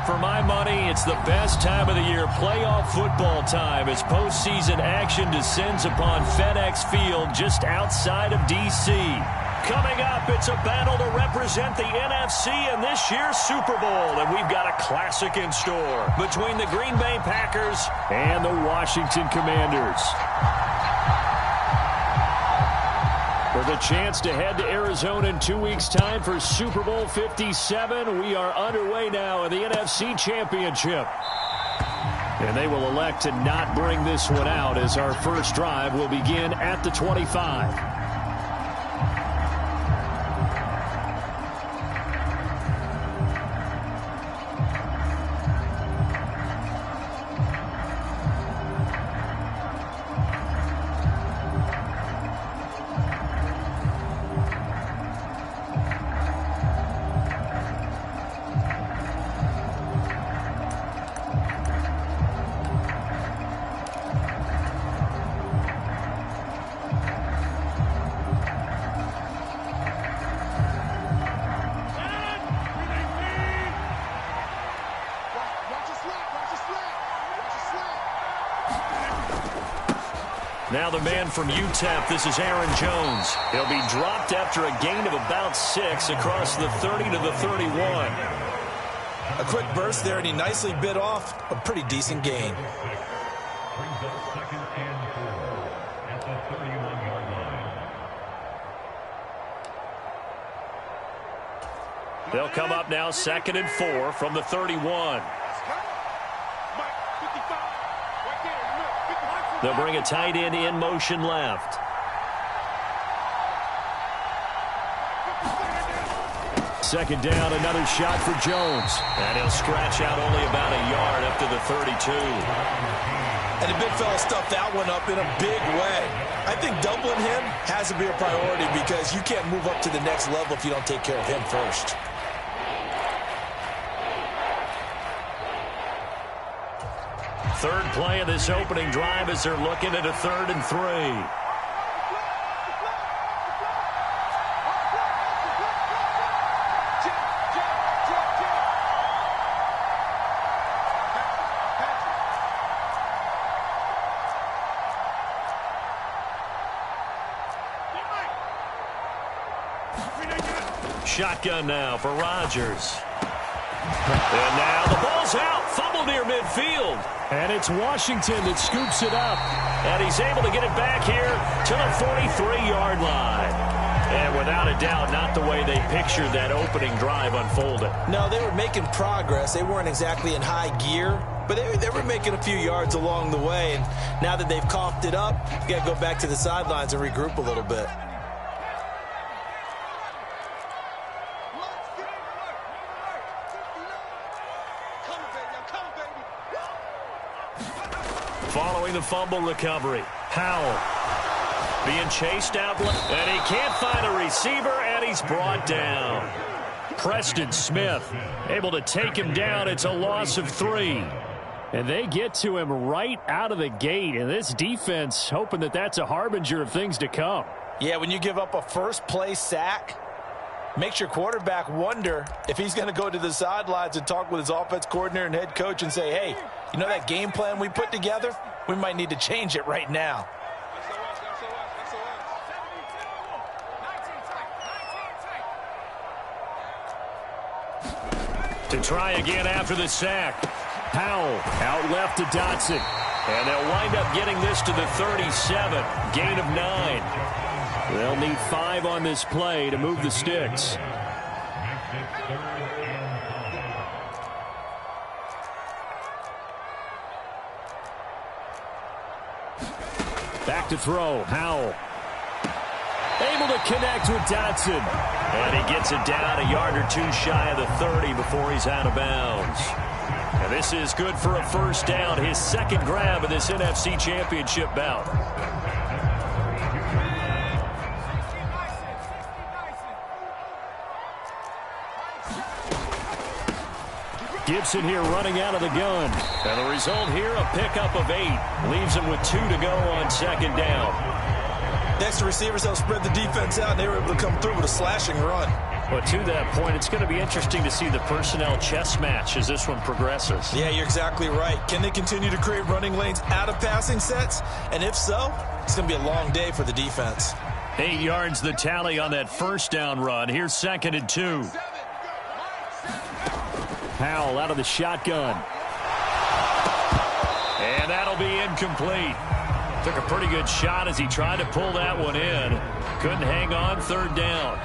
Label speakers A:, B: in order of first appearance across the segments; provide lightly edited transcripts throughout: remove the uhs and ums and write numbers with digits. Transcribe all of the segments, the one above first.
A: For my money, it's the best time of the year, playoff football time, as postseason action descends upon FedEx Field just outside of D.C. Coming up, it's a battle to represent the NFC in this year's Super Bowl, and we've got a classic in store between the Green Bay Packers and the Washington Commanders. With a chance to head to Arizona in 2 weeks' time for Super Bowl 57, we are underway now in the NFC Championship. And they will elect to not bring this one out, as our first drive will begin at the 25. Now the man from UTEP, this is Aaron Jones. He'll be dropped after a gain of about 6 across the 30 to the 31.
B: A quick burst there, and he nicely bit off a pretty decent gain.
A: They'll come up now 2nd and 4 from the 31. They'll bring a tight end in motion left. Second down, another shot for Jones. And he'll scratch out only about a yard up to the 32.
B: And the big fella stuffed that one up in a big way. I think doubling him has to be a priority, because you can't move up to the next level if you don't take care of him first.
A: Third play of this opening drive as they're looking at a 3rd and 3. Shotgun now for Rodgers. And now the ball's out. Fumble near midfield. And it's Washington that scoops it up. And he's able to get it back here to the 43-yard line. And without a doubt, not the way they pictured that opening drive unfolded.
B: No, they were making progress. They weren't exactly in high gear, but they were making a few yards along the way. And now that they've coughed it up, you got to go back to the sidelines and regroup a little bit.
A: Following the fumble recovery, Howell being chased out, and he can't find a receiver, and he's brought down. Preston Smith able to take him down. It's a loss of 3. And they get to him right out of the gate, and this defense hoping that that's a harbinger of things to come.
B: Yeah, when you give up a first-play sack, makes your quarterback wonder if he's going to go to the sidelines and talk with his offense coordinator and head coach and say, hey, you know that game plan we put together? We might need to change it right now.
A: To try again after the sack. Howell out left to Dotson. And they'll wind up getting this to the 37. Gain of 9. They'll need 5 on this play to move the sticks. Back to throw. Howell able to connect with Dotson. And he gets it down a yard or 2 shy of the 30 before he's out of bounds. And this is good for a first down. His second grab of this NFC Championship bout. Gibson here running out of the gun. And the result here, a pickup of 8. Leaves him with 2 to go on second down.
B: Next, the receivers help spread the defense out, and they were able to come through with a slashing run.
A: Well, to that point, it's going to be interesting to see the personnel chess match as this one progresses.
B: Yeah, you're exactly right. Can they continue to create running lanes out of passing sets? And if so, it's going to be a long day for the defense.
A: 8 yards the tally on that first down run. Here's 2nd and 2. Powell out of the shotgun. And that'll be incomplete. Took a pretty good shot as he tried to pull that one in. Couldn't hang on, 3rd down.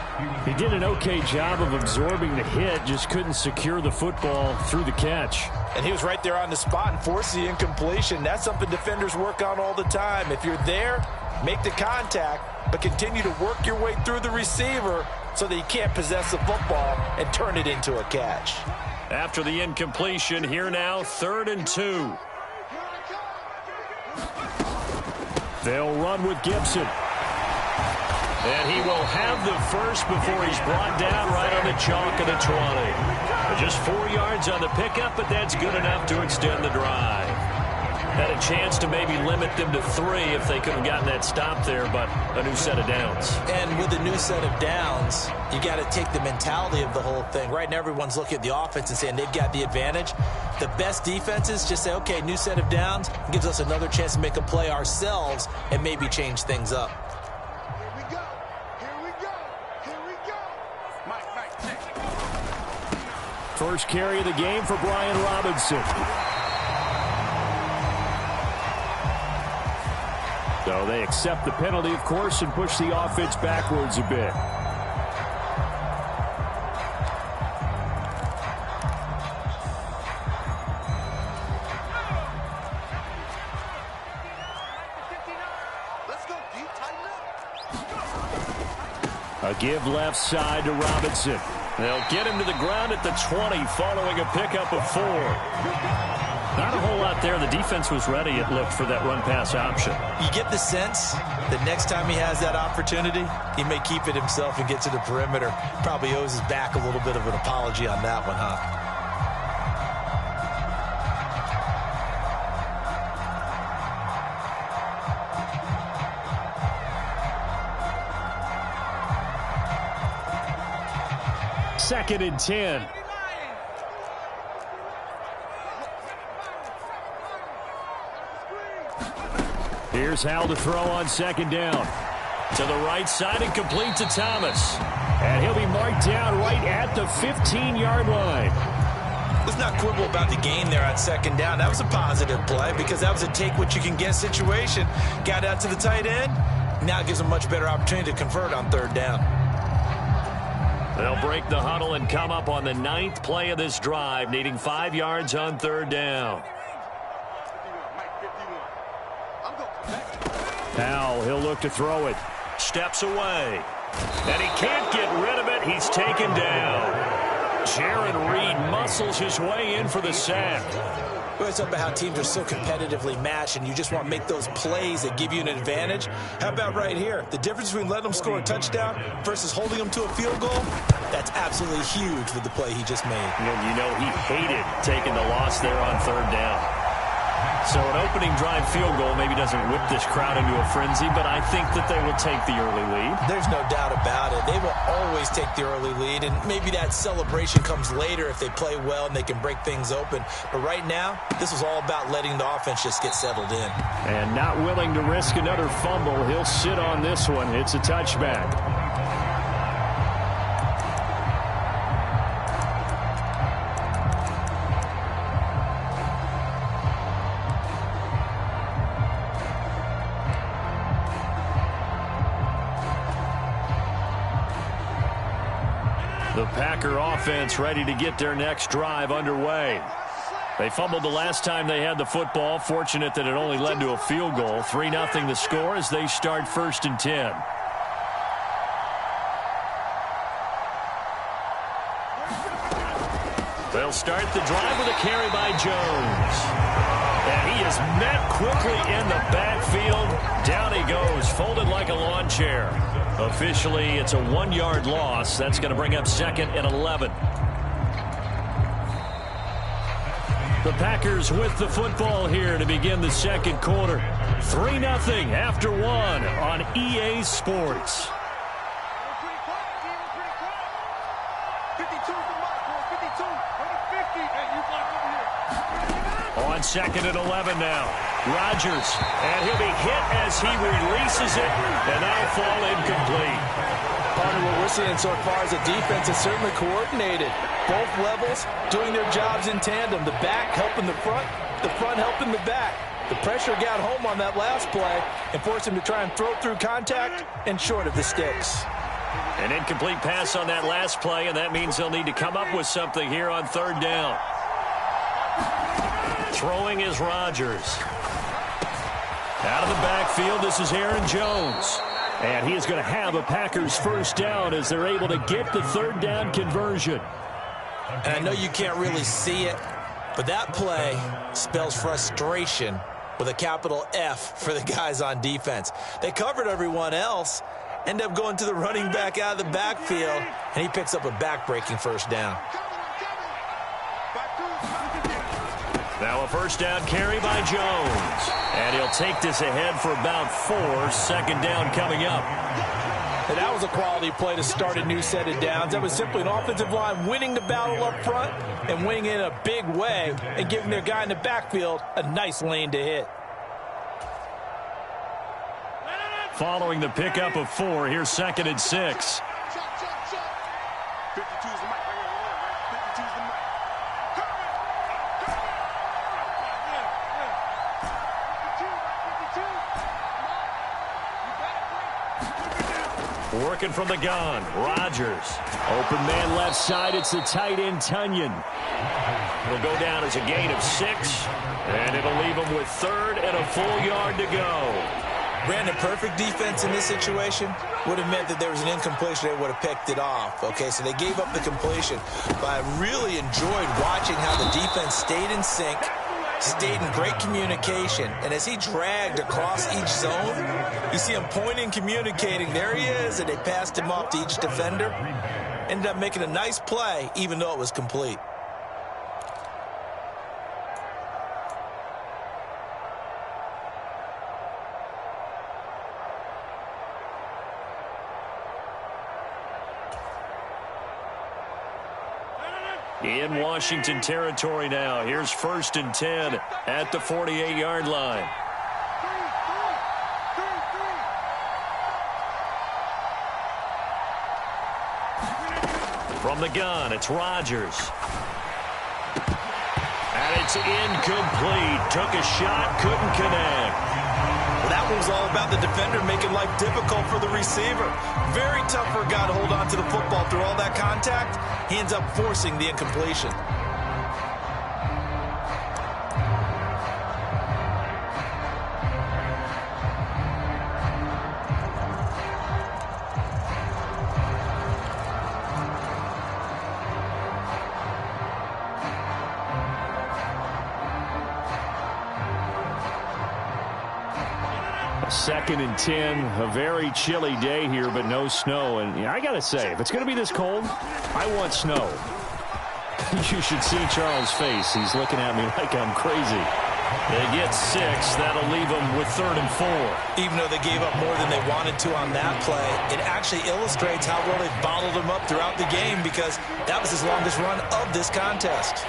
A: He did an okay job of absorbing the hit, just couldn't secure the football through the catch.
B: And he was right there on the spot and forced the incompletion. That's something defenders work on all the time. If you're there, make the contact, but continue to work your way through the receiver so that you can't possess the football and turn it into a catch.
A: After the incompletion, here now, 3rd and 2. They'll run with Gibson. And he will have the first before he's brought down right on the chalk of the 20. Just 4 yards on the pickup, but that's good enough to extend the drive. Had a chance to maybe limit them to 3 if they could have gotten that stop there, but a new set of downs.
B: And with a new set of downs, you got to take the mentality of the whole thing. Right now, everyone's looking at the offense and saying they've got the advantage. The best defenses just say, okay, new set of downs gives us another chance to make a play ourselves and maybe change things up.
A: First carry of the game for Brian Robinson. So they accept the penalty, of course, and push the offense backwards a bit. A give left side to Robinson. They'll get him to the ground at the 20 following a pickup of 4. Not a whole lot there. The defense was ready, it looked, for that run-pass option.
B: You get the sense that next time he has that opportunity, he may keep it himself and get to the perimeter. Probably owes his back a little bit of an apology on that one, huh?
A: Second and 10. Here's Howell to throw on 2nd down. To the right side and complete to Thomas. And he'll be marked down right at the 15-yard line.
B: Let's not quibble about the gain there on 2nd down. That was a positive play because that was a take-what-you-can-get situation. Got out to the tight end. Now it gives him a much better opportunity to convert on 3rd down.
A: They'll break the huddle and come up on the 9th play of this drive, needing 5 yards on 3rd down. Powell, he'll look to throw it. Steps away. And he can't get rid of it. He's taken down. Jaron Reed muscles his way in for the sack.
B: It's up about how teams are so competitively matched and you just want to make those plays that give you an advantage. How about right here? The difference between letting them score a touchdown versus holding them to a field goal, that's absolutely huge with the play he just made.
A: You know he hated taking the loss there on 3rd down. So an opening drive field goal maybe doesn't whip this crowd into a frenzy, but I think that they will take the early lead.
B: There's no doubt about it. They will always take the early lead, and maybe that celebration comes later if they play well and they can break things open. But right now, this was all about letting the offense just get settled in.
A: And not willing to risk another fumble. He'll sit on this one. It's a touchback. The Packer offense ready to get their next drive underway. They fumbled the last time they had the football. Fortunate that it only led to a field goal. 3-0 the score as they start 1st and 10. They'll start the drive with a carry by Jones. And he is met quickly in the backfield. Down he goes, folded like a lawn chair. Officially, it's a 1-yard loss. That's going to bring up 2nd and 11. The Packers with the football here to begin the 2nd quarter. 3-0 after 1 on EA Sports. on 2nd and 11 now. Rodgers, and he'll be hit as he releases it, and that'll fall incomplete.
B: Part of what we're seeing so far is the defense is certainly coordinated. Both levels doing their jobs in tandem. The back helping the front helping the back. The pressure got home on that last play and forced him to try and throw through contact and short of the sticks.
A: An incomplete pass on that last play, and that means they'll need to come up with something here on 3rd down. Throwing is Rodgers. Out of the backfield, this is Aaron Jones. And he is going to have a Packers 1st down as they're able to get the 3rd down conversion.
B: And I know you can't really see it, but that play spells frustration with a capital F for the guys on defense. They covered everyone else, end up going to the running back out of the backfield, and he picks up a back-breaking 1st down.
A: Now a 1st down carry by Jones. And he'll take this ahead for about 4. 2nd down coming up.
B: And that was a quality play to start a new set of downs. That was simply an offensive line winning the battle up front and winning in a big way and giving their guy in the backfield a nice lane to hit.
A: Following the pickup of 4, here's 2nd and 6. Working from the gun, Rodgers. Open man left side, it's the tight end, Tunyon. It'll go down as a gain of 6, and it'll leave him with 3rd and a full yard to go.
B: Brandon, perfect defense in this situation would have meant that there was an incompletion. They would have picked it off. Okay, so they gave up the completion. But I really enjoyed watching how the defense stayed in sync, stayed in great communication. And as he dragged across each zone, you see him pointing, communicating. There he is, and they passed him off to each defender. Ended up making a nice play, even though it was complete.
A: In Washington territory now. Here's 1st and 10 at the 48-yard line. From the gun, it's Rodgers. And it's incomplete. Took a shot, couldn't connect.
B: Well, that one was all about the defender making life difficult for the receiver. Very tough for a guy to hold on to the football through all that contact. He ends up forcing the incompletion.
A: Second and 10, a very chilly day here, but no snow. And I got to say, if it's going to be this cold, I want snow. You should see Charles' face. He's looking at me like I'm crazy. They get 6. That'll leave them with 3rd and 4.
B: Even though they gave up more than they wanted to on that play, it actually illustrates how well they bottled them up throughout the game, because that was his longest run of this contest.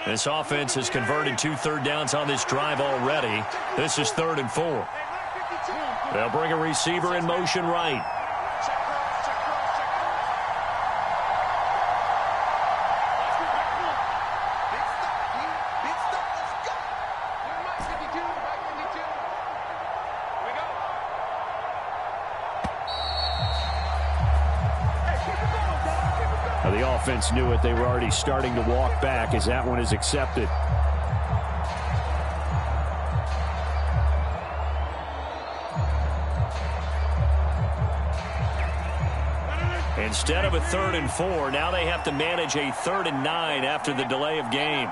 A: This offense has converted 2 third downs on this drive already. This is 3rd and 4. They'll bring a receiver in motion right. The offense knew it. They were already starting to walk back as that one is accepted. Instead of a 3rd and 4, now they have to manage a 3rd and 9 after the delay of game.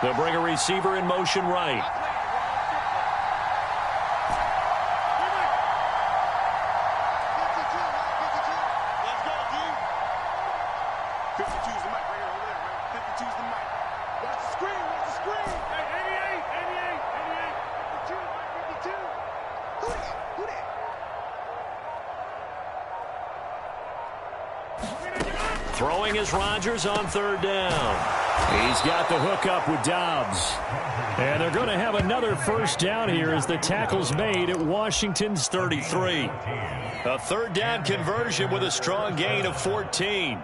A: They'll bring a receiver in motion right. Throwing is Rodgers on third down. He's got the hook up with Dobbs. And they're going to have another first down here as the tackle's made at Washington's 33. A third down conversion with a strong gain of 14.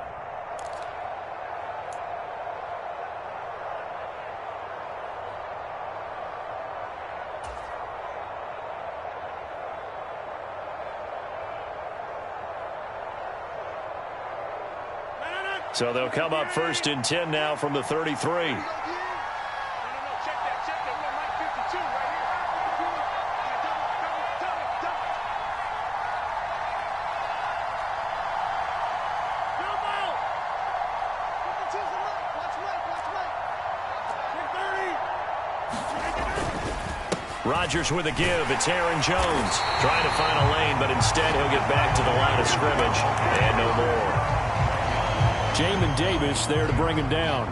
A: So they'll come up 1st and 10 now from the 33. Rodgers with a give. It's Aaron Jones trying to find a lane, but instead he'll get back to the line of scrimmage and no more. Jamin Davis there to bring him down.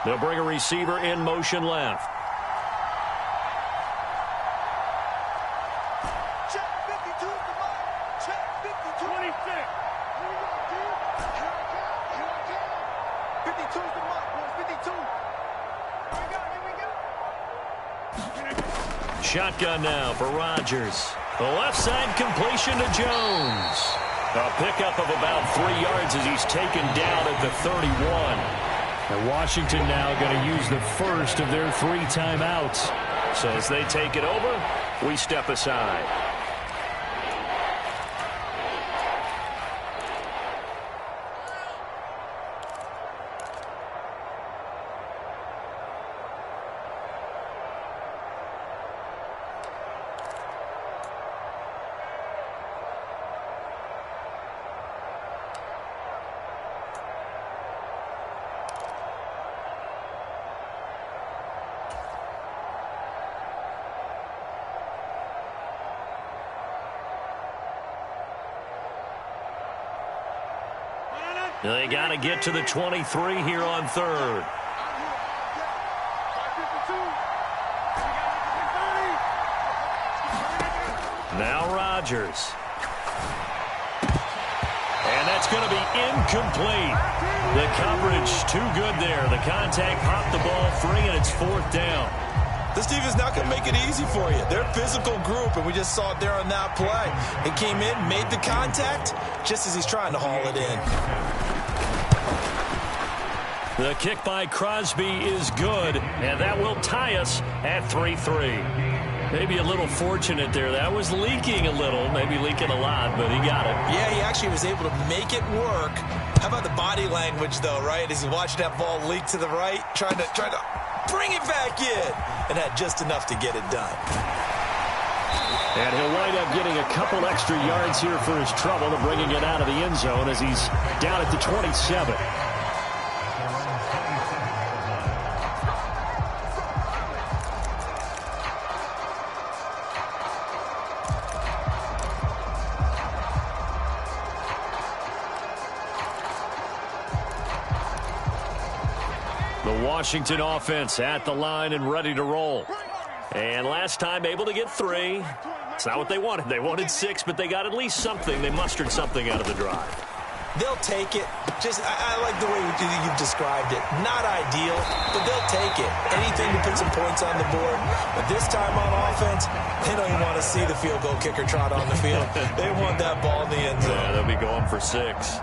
A: They'll bring a receiver in motion left.
C: Check 52 at the mark. Check 52. 26. Here we go, 52 is the mark, boys. 52. Here we go.
A: Shotgun now for Rodgers. The left side completion to Jones. A pickup of about 3 yards as he's taken down at the 31.
D: And Washington now going to use the first of their 3 timeouts.
A: So as they take it over, we step aside. They got to get to the 23 here on third. Now Rodgers. And that's going to be incomplete. The coverage too good there. The contact popped the ball free, and it's 4th down.
B: This defense is not going to make it easy for you. They're a physical group, and we just saw it there on that play. It came in, made the contact, just as he's trying to haul it in.
A: The kick by Crosby is good, and that will tie us at 3-3. Maybe a little fortunate there. That was leaking a little, maybe leaking a lot, but he got it.
B: Yeah, he actually was able to make it work. How about the body language, though, right? As he watched that ball leak to the right, trying to bring it back in, and had just enough to get it done.
A: And he'll wind up getting a couple extra yards here for his trouble and bringing it out of the end zone as he's down at the 27. The Washington offense at the line and ready to roll. And last time able to get 3. It's not what they wanted. They wanted 6, but they got at least something. They mustered something out of the drive.
B: They'll take it. I like the way you've described it. Not ideal, but they'll take it. Anything to put some points on the board. But this time on offense, they don't even want to see the field goal kicker trot on the field. They want that ball in the end zone.
A: Yeah, they'll be going for 6.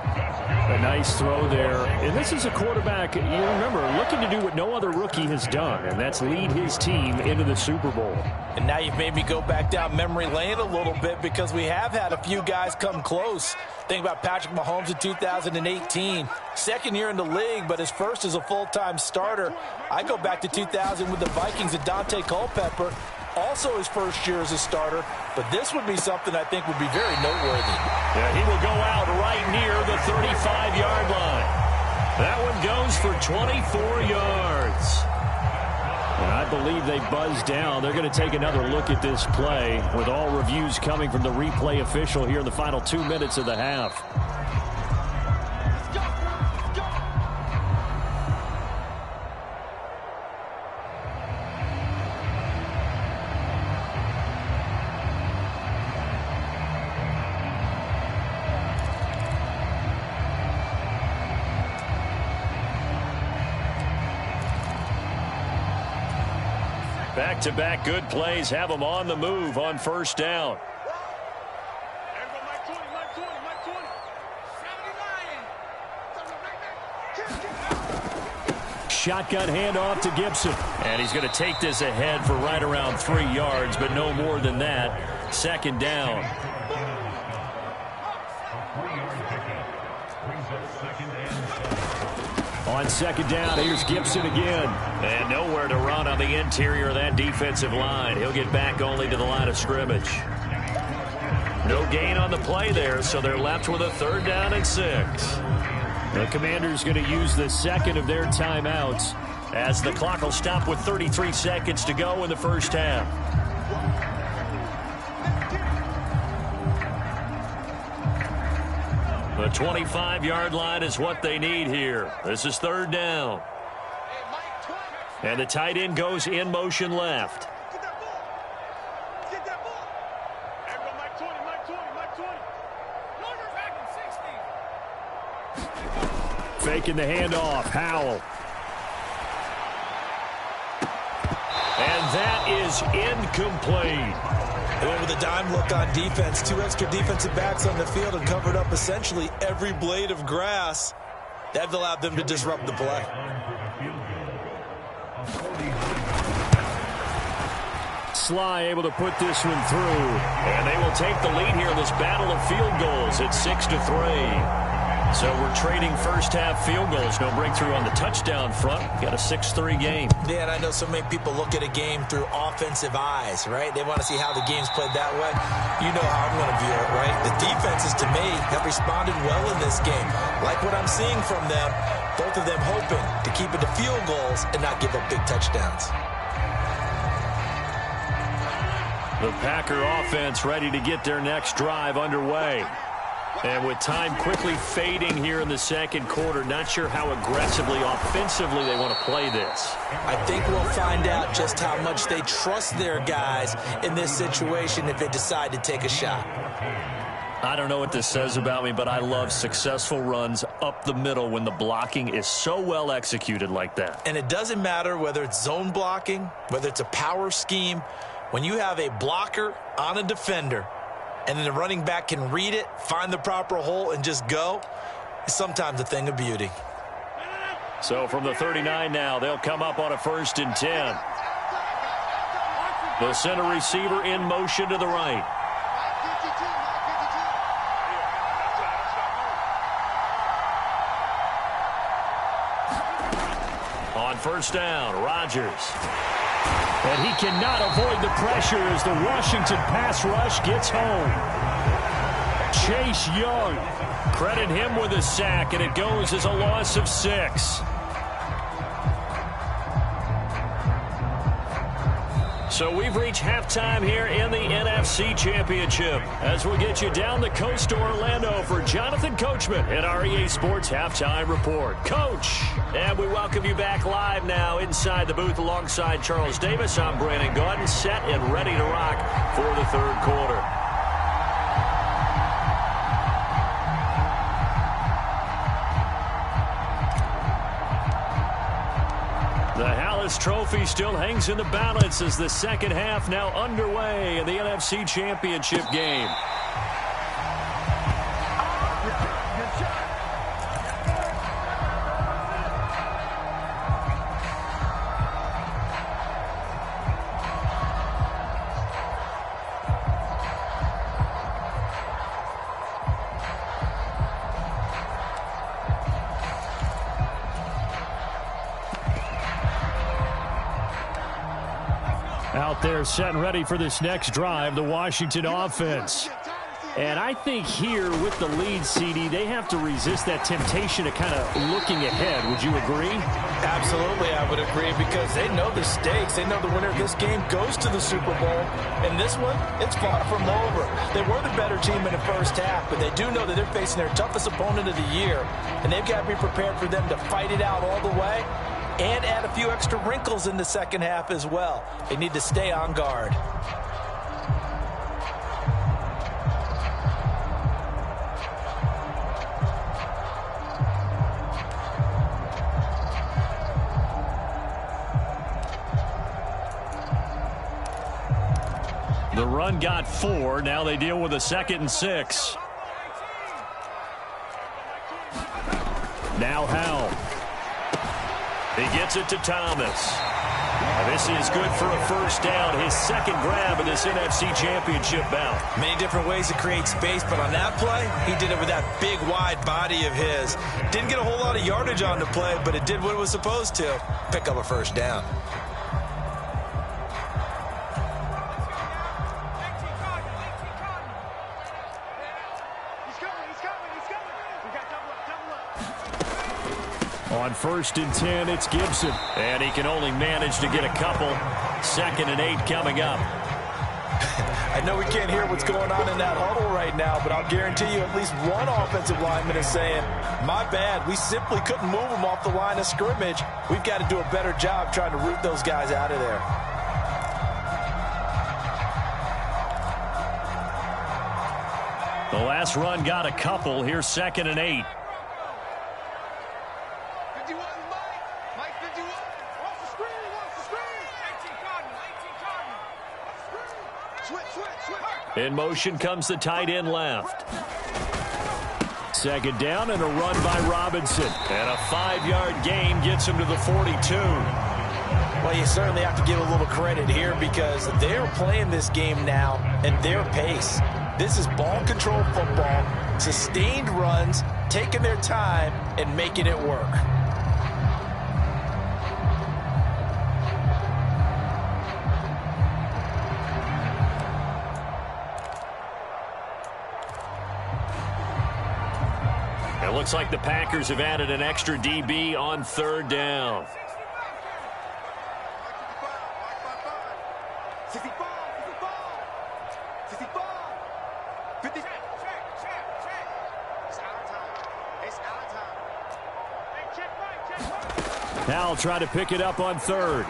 D: A nice throw there. And this is a quarterback, you remember, looking to do what no other rookie has done, and that's lead his team into the Super Bowl.
B: And now you've made me go back down memory lane a little bit because we have had a few guys come close. Think about Patrick Mahomes in 2018. Second year in the league, but his first as a full-time starter. I go back to 2000 with the Vikings and Dante Culpepper. Also his first year as a starter, but this would be something I think would be very noteworthy.
A: Yeah, he will go out right near the 35-yard line. That one goes for 24 yards.
D: And I believe they buzzed down. They're going to take another look at this play with all reviews coming from the replay official here in the final 2 minutes of the half.
A: Back-to-back good plays have them on the move on first down.
D: Shotgun handoff to Gibson.
A: And he's going to take this ahead for right around 3 yards, but no more than that. Second down.
D: On second down, here's Gibson again.
A: And nowhere to run on the interior of that defensive line. He'll get back only to the line of scrimmage. No gain on the play there, so they're left with a 3rd down and 6.
D: The Commanders going to use the second of their timeouts
A: as the clock will stop with 33 seconds to go in the first half. The 25-yard line is what they need here. This is 3rd down. And the tight end goes in motion left.
D: Faking the handoff. Howell.
A: And that is incomplete.
B: They went with a dime look on defense. 2 extra defensive backs on the field and covered up essentially every blade of grass. That allowed them to disrupt the play.
D: Sly able to put this one through.
A: And they will take the lead here in this battle of field goals at 6-3. So we're trading first half field goals. No breakthrough on the touchdown front. Got a 6-3 game.
B: Yeah, and I know so many people look at a game through offensive eyes, right? They want to see how the game's played that way. You know how I'm going to view it, right? The defenses, to me, have responded well in this game. Like what I'm seeing from them, both of them hoping to keep it to field goals and not give up big touchdowns.
A: The Packer offense ready to get their next drive underway. And with time quickly fading here in the second quarter, not sure how aggressively, offensively they want to play this.
B: I think we'll find out just how much they trust their guys in this situation if they decide to take a shot.
A: I don't know what this says about me, but I love successful runs up the middle when the blocking is so well executed like that.
B: And it doesn't matter whether it's zone blocking, whether it's a power scheme. When you have a blocker on a defender, and then the running back can read it, find the proper hole, and just go, it's sometimes a thing of beauty.
A: So from the 39 now, they'll come up on a 1st and 10. The center receiver in motion to the right. On 1st down, Rodgers.
D: And he cannot avoid the pressure as the Washington pass rush gets home. Chase Young.
A: Credit him with a sack, and it goes as a loss of 6. So we've reached halftime here in the NFC Championship as we get you down the coast to Orlando for Jonathan Coachman at our EA Sports Halftime Report. Coach, and we welcome you back live now inside the booth alongside Charles Davis. I'm Brandon Gaudin, set and ready to rock for the 3rd quarter. The Hallis Trophy still hangs in the balance as the second half now underway in the NFC Championship game.
D: out there setting ready for this next drive, the Washington offense. And I think here with the lead, CD, they have to resist that temptation of kind of looking ahead. Would you agree?
B: Absolutely, I would agree, because they know the stakes. They know the winner of this game goes to the Super Bowl. And this one, it's far from over. They were the better team in the first half, but they do know that they're facing their toughest opponent of the year. And they've got to be prepared for them to fight it out all the way and add a few extra wrinkles in the second half as well. They need to stay on guard.
D: The run got 4. Now they deal with a 2nd and 6. Now Howell. He gets it to Thomas. This is good for a first down. His second grab of this NFC Championship bout.
B: Many different ways to create space, but on that play, he did it with that big, wide body of his. Didn't get a whole lot of yardage on the play, but it did what it was supposed to. Pick up a first down.
D: On 1st and 10, it's Gibson. And he can only manage to get a couple. 2nd and 8 coming up.
B: I know we can't hear what's going on in that huddle right now, but I'll guarantee you at least one offensive lineman is saying, my bad, we simply couldn't move them off the line of scrimmage. We've got to do a better job trying to root those guys out of there.
D: The last run got a couple. Here's 2nd and 8. In motion comes the tight end left. 2nd down and a run by Robinson. And a 5-yard gain gets him to the 42.
B: Well, you certainly have to give a little credit here because they're playing this game now at their pace. This is ball control football, sustained runs, taking their time and making it work.
D: It looks like the Packers have added an extra DB on 3rd down. Now try to pick it up on 3rd.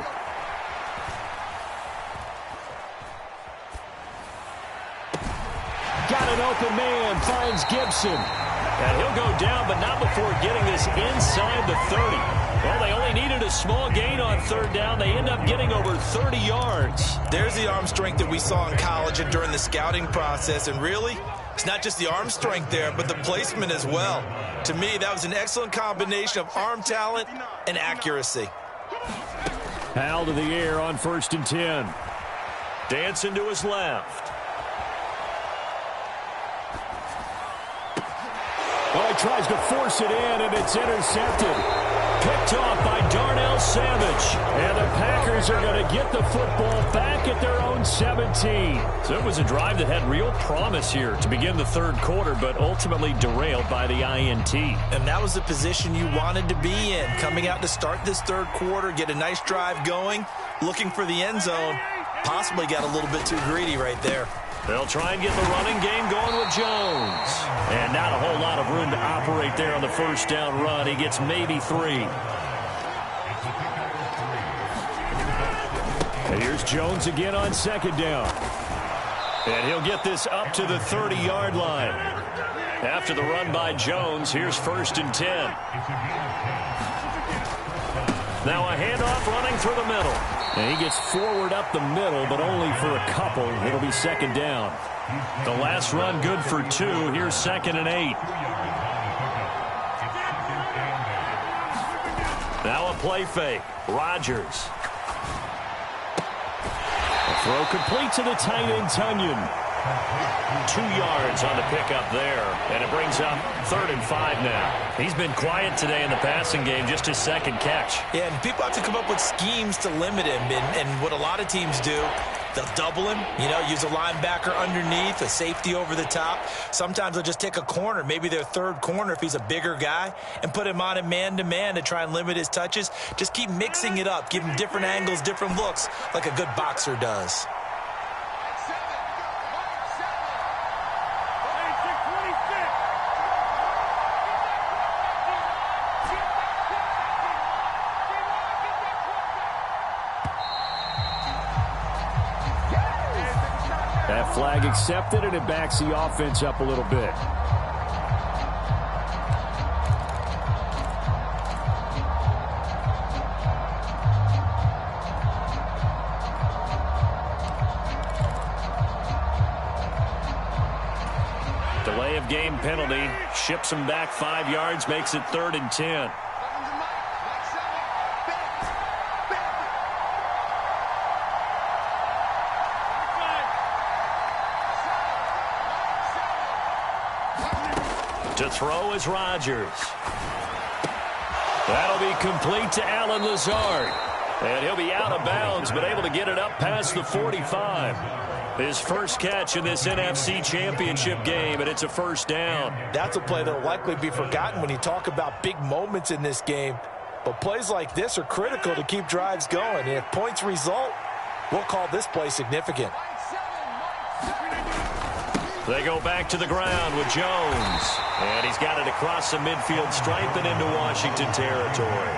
D: Got an open man, finds Gibson. And he'll go down, but not before getting this inside the 30. Well, they only needed a small gain on 3rd down. They end up getting over 30 yards.
B: There's the arm strength that we saw in college and during the scouting process. And really, it's not just the arm strength there, but the placement as well. To me, that was an excellent combination of arm talent and accuracy.
D: Howell to the air on 1st and 10. Dancing to his left. Oh, he tries to force it in, and it's intercepted. Picked off by Darnell Savage. And the Packers are going to get the football back at their own 17. So it was a drive that had real promise here to begin the 3rd quarter, but ultimately derailed by the INT.
B: And that was the position you wanted to be in. Coming out to start this 3rd quarter, get a nice drive going, looking for the end zone. Possibly got a little bit too greedy right there.
D: They'll try and get the running game going with Jones. And not a whole lot of room to operate there on the 1st down run. He gets maybe 3. And here's Jones again on 2nd down. And he'll get this up to the 30-yard line. After the run by Jones, here's 1st and 10. Now a handoff running through the middle. And he gets forward up the middle, but only for a couple. It'll be 2nd down. The last run good for 2. Here's 2nd and 8. Now a play fake. Rodgers. A throw complete to the tight end, Tunyon.
A: 2 yards on the pickup there, and it brings up 3rd and 5 now. He's been quiet today in the passing game, just his second catch.
B: Yeah, and people have to come up with schemes to limit him, and what a lot of teams do, they'll double him, use a linebacker underneath, a safety over the top. Sometimes they'll just take a corner, maybe their third corner if he's a bigger guy, and put him on a man-to-man to try and limit his touches. Just keep mixing it up, give him different angles, different looks, like a good boxer does.
D: That flag accepted, and it backs the offense up a little bit. Delay of game penalty. Ships him back 5 yards, makes it 3rd and 10. To throw is Rodgers. That'll be complete to Allen Lazard. And he'll be out of bounds, but able to get it up past the 45. His first catch in this NFC Championship game, and it's a first down.
B: That's a play that will likely be forgotten when you talk about big moments in this game. But plays like this are critical to keep drives going. And if points result, we'll call this play significant.
A: They go back to the ground with Jones. And he's got it across the midfield stripe and into Washington territory.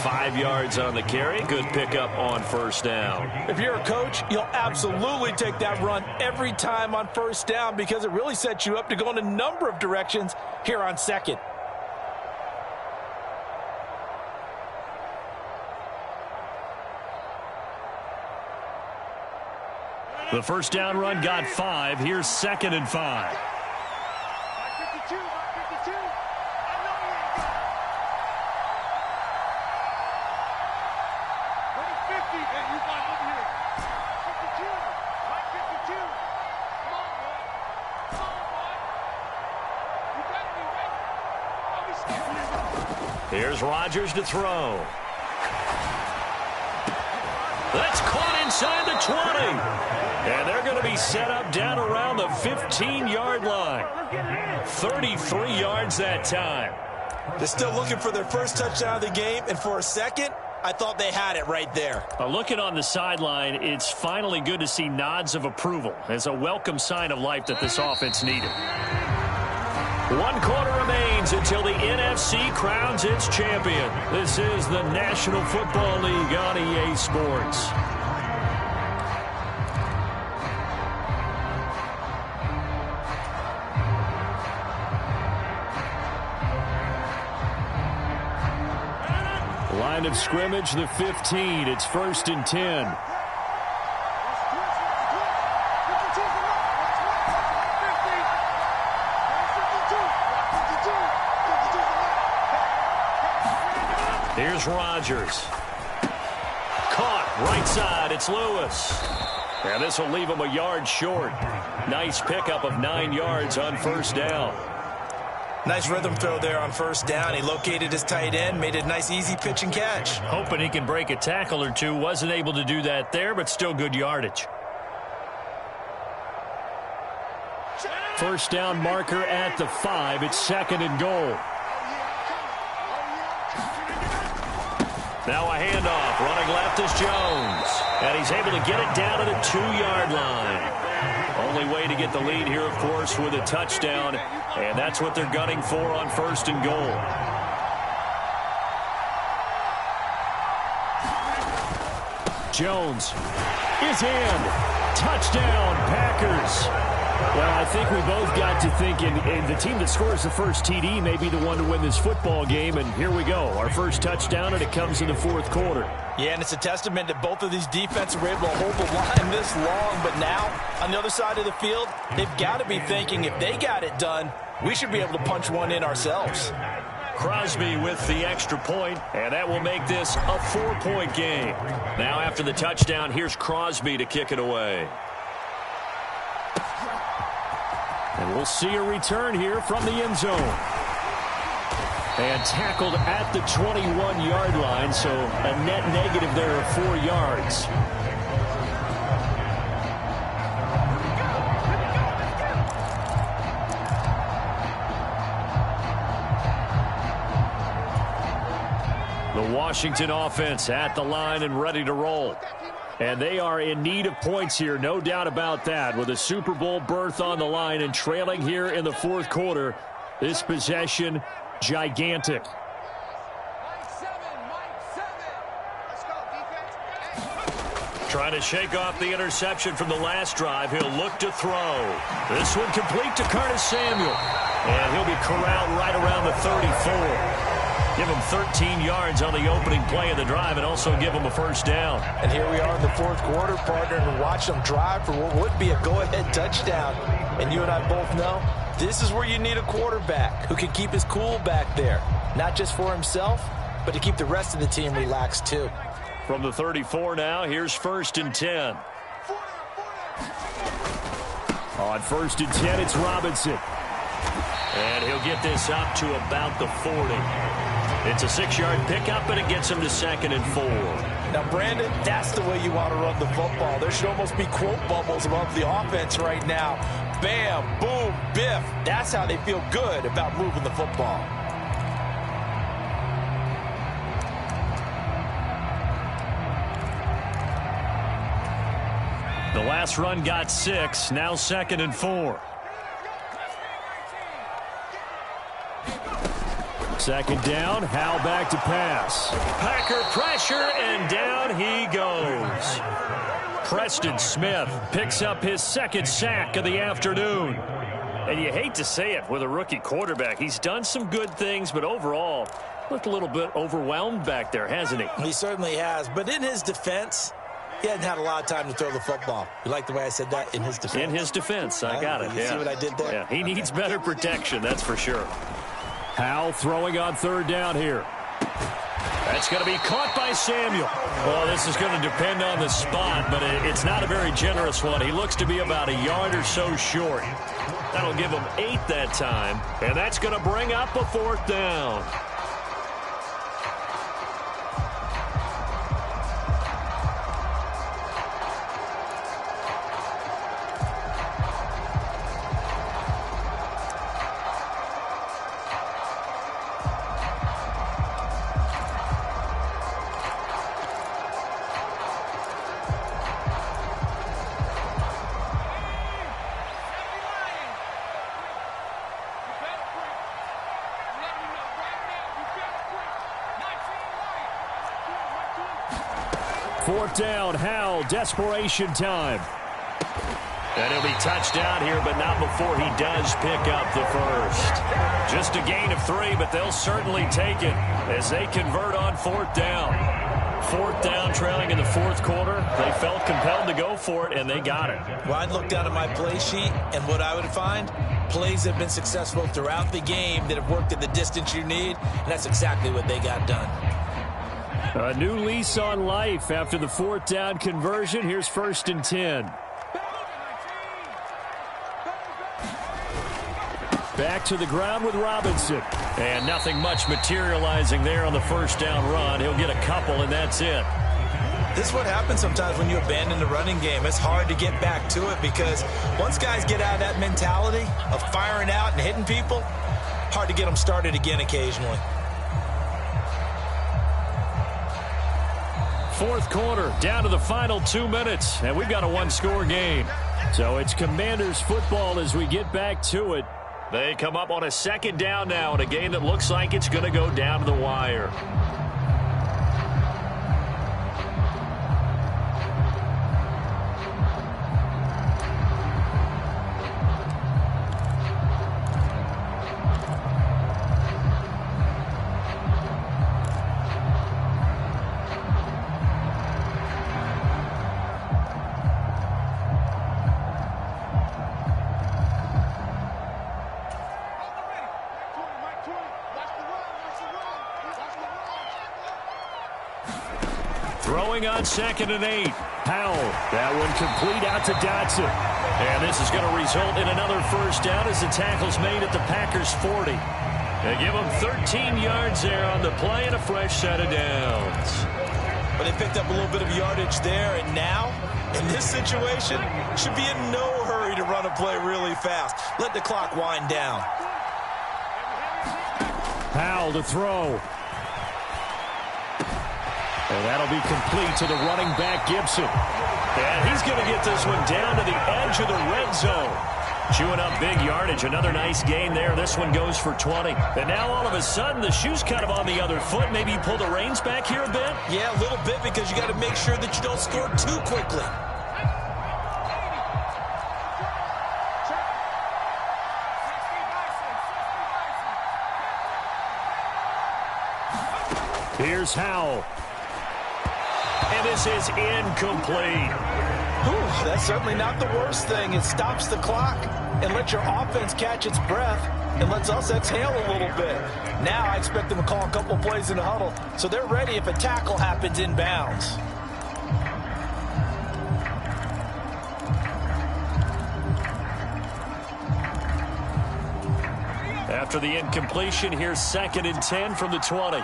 A: 5 yards on the carry. Good pickup on first down.
B: If you're a coach, you'll absolutely take that run every time on first down because it really sets you up to go in a number of directions here on second.
D: The first down run got 5. Here's 2nd and 5.
A: Here's Rodgers to throw. That's caught inside the 20. And they're going to be set up down around the 15-yard line. 33 yards that time.
B: They're still looking for their first touchdown of the game, and for a second, I thought they had it right there.
D: Looking on the sideline, it's finally good to see nods of approval as a welcome sign of life that this offense needed.
A: 1 quarter remains until the NFC crowns its champion. This is the National Football League on EA Sports.
D: Line of scrimmage, the 15. It's 1st and 10.
A: Here's Rodgers. Caught right side. It's Lewis. And this will leave him a yard short. Nice pickup of 9 yards on first down.
B: Nice rhythm throw there on first down. He located his tight end, made a nice easy pitch and catch.
D: Hoping he can break a tackle or two. Wasn't able to do that there, but still good yardage. First down marker at the 5. It's 2nd and goal.
A: Now a handoff. Running left is Jones. And he's able to get it down to the 2-yard line. Only way to get the lead here, of course, with a touchdown. And that's what they're gunning for on 1st and goal.
D: Jones is in. Touchdown, Packers. Well, I think we both got to thinking the team that scores the first TD may be the one to win this football game, and here we go. Our first touchdown, and it comes in the 4th quarter.
B: Yeah, and it's a testament that both of these defenses were able to hold the line this long, but now, on the other side of the field, they've got to be thinking if they got it done, we should be able to punch one in ourselves.
A: Crosby with the extra point, and that will make this a 4-point game. Now after the touchdown, here's Crosby to kick it away.
D: And we'll see a return here from the end zone. And tackled at the 21-yard line, so a net negative there of 4 yards. The Washington offense at the line and ready to roll. And they are in need of points here, no doubt about that, with a Super Bowl berth on the line and trailing here in the fourth quarter. This possession, gigantic. Trying to shake off the interception from the last drive. He'll look to throw. This one complete to Curtis Samuel. And he'll be corralled right around the 34. Give him 13 yards on the opening play of the drive and also give him a first down.
B: And here we are in the fourth quarter, partner, and watch them drive for what would be a go-ahead touchdown. And you and I both know this is where you need a quarterback who can keep his cool back there. Not just for himself, but to keep the rest of the team relaxed too.
D: From the 34 now, here's 1st and 10. On 1st and 10, it's Robinson. And he'll get this up to about the 40. It's a 6-yard pickup, and it gets him to 2nd and 4.
B: Now, Brandon, that's the way you want to run the football. There should almost be quote bubbles above the offense right now. Bam, boom, biff. That's how they feel good about moving the football.
D: The last run got 6, now 2nd and 4. 2nd down, Howell back to pass. Packer pressure, and down he goes. Preston Smith picks up his 2nd sack of the afternoon. And you hate to say it with a rookie quarterback. He's done some good things, but overall, looked a little bit overwhelmed back there, hasn't he?
B: He certainly has. But in his defense, he hadn't had a lot of time to throw the football. You like the way I said that? In his defense.
D: In his defense, I got it.
B: You see what I did there?
D: Yeah, he needs better protection, that's for sure. Howell throwing on 3rd down here. That's going to be caught by Samuel. Well, this is going to depend on the spot, but it's not a very generous one. He looks to be about a yard or so short. That'll give him 8 that time, and that's going to bring up a 4th down. Fourth down, Howell, desperation time. And he'll be touched down here, but not before he does pick up the first. Just a gain of 3, but they'll certainly take it as they convert on 4th down. 4th down, trailing in the fourth quarter. They felt compelled to go for it, and they got it.
B: Well, I'd look down at my play sheet, and what I would find, plays have been successful throughout the game that have worked at the distance you need, and that's exactly what they got done.
D: A new lease on life after the 4th down conversion. Here's 1st and 10. Back to the ground with Robinson. And nothing much materializing there on the 1st down run. He'll get a couple, and that's it.
B: This is what happens sometimes when you abandon the running game. It's hard to get back to it because once guys get out of that mentality of firing out and hitting people, hard to get them started again occasionally.
D: Fourth quarter, down to the final 2 minutes, and we've got a one-score game. So it's Commanders football as we get back to it. They come up on a 2nd down now in a game that looks like it's going to go down to the wire. Throwing on 2nd and 8. Howell. That one complete out to Dotson.
A: And this is going to result in another first down as the tackle's made at the Packers' 40. They give them 13 yards there on the play and a fresh set of downs.
B: But they picked up a little bit of yardage there, and now, in this situation, should be in no hurry to run a play really fast. Let the clock wind down.
D: Powell to throw. And that'll be complete to the running back, Gibson.
A: And he's going to get this one down to the edge of the red zone. Chewing up big yardage. Another nice gain there. This one goes for 20. And now all of a sudden the shoe's kind of on the other foot. Maybe you pull the reins back here a bit?
B: Yeah, a little bit, because you got to make sure that you don't score too quickly.
D: Here's Howell.
A: And this is incomplete.
B: Whew, that's certainly not the worst thing. It stops the clock and lets your offense catch its breath and lets us exhale a little bit. Now I expect them to call a couple plays in the huddle so they're ready if a tackle happens inbounds.
A: After the incompletion, here's 2nd and 10 from the 20.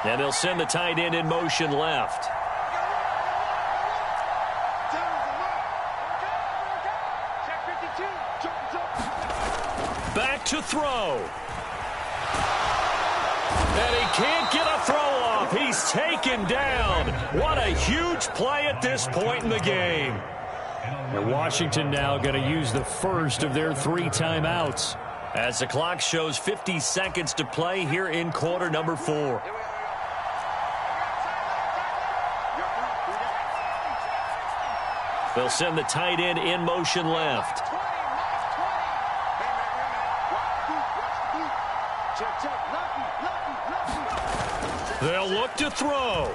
A: And they'll send the tight end in motion left. Back to throw. And he can't get a throw off. He's taken down. What a huge play at this point in the game.
D: And Washington now going to use the first of their 3 timeouts.
A: As the clock shows 50 seconds to play here in quarter number 4. They'll send the tight end in motion left. They'll look to throw.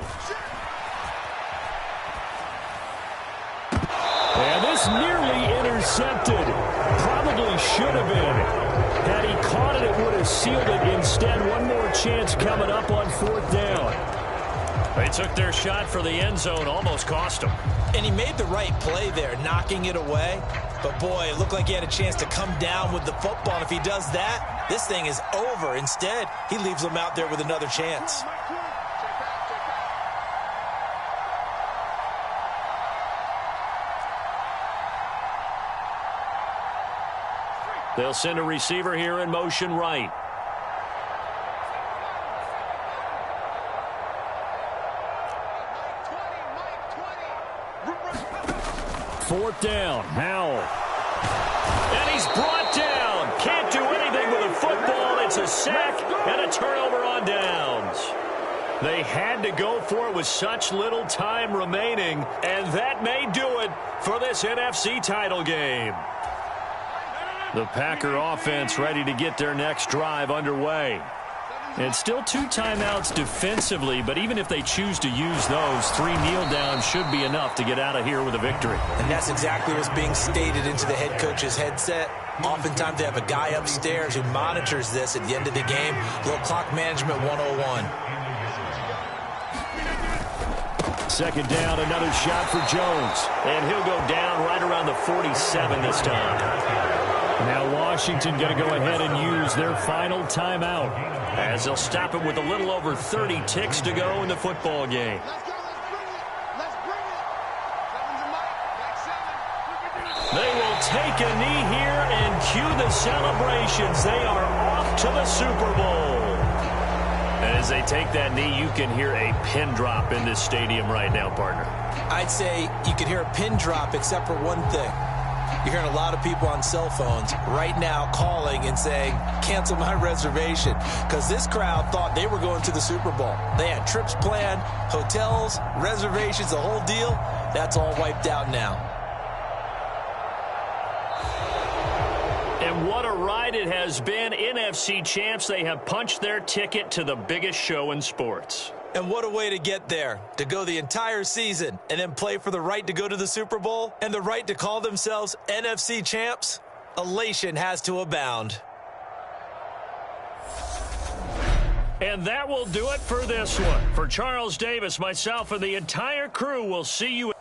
D: And this nearly intercepted. Probably should have been. Had he caught it, it would have sealed it. Instead, one more chance coming up on 4th down.
A: They took their shot for the end zone, almost cost him.
B: And he made the right play there, knocking it away. But, boy, it looked like he had a chance to come down with the football. And if he does that, this thing is over. Instead, he leaves them out there with another chance.
A: They'll send a receiver here in motion right.
D: Fourth down, Howell.
A: And he's brought down. Can't do anything with a football. It's a sack and a turnover on downs. They had to go for it with such little time remaining, and that may do it for this NFC title game. The Packer offense ready to get their next drive underway. And still 2 timeouts defensively, but even if they choose to use those, 3 kneel downs should be enough to get out of here with a victory.
B: And that's exactly what's being stated into the head coach's headset. Oftentimes they have a guy upstairs who monitors this at the end of the game. A little clock management 101.
D: 2nd down, another shot for Jones.
A: And he'll go down right around the 47 this time.
D: Now Washington going to go ahead and use their final timeout,
A: as they'll stop it with a little over 30 ticks to go in the football game. They will take a knee here and cue the celebrations. They are off to the Super Bowl. And as they take that knee, you can hear a pin drop in this stadium right now, partner.
B: I'd say you could hear a pin drop except for one thing. You're hearing a lot of people on cell phones right now calling and saying, cancel my reservation, because this crowd thought they were going to the Super Bowl. They had trips planned, hotels, reservations, the whole deal. That's all wiped out now.
A: And what a ride it has been. NFC champs, they have punched their ticket to the biggest show in sports.
B: And what a way to get there, to go the entire season and then play for the right to go to the Super Bowl and the right to call themselves NFC champs. Elation has to abound.
A: And that will do it for this one. For Charles Davis, myself, and the entire crew, we'll see you.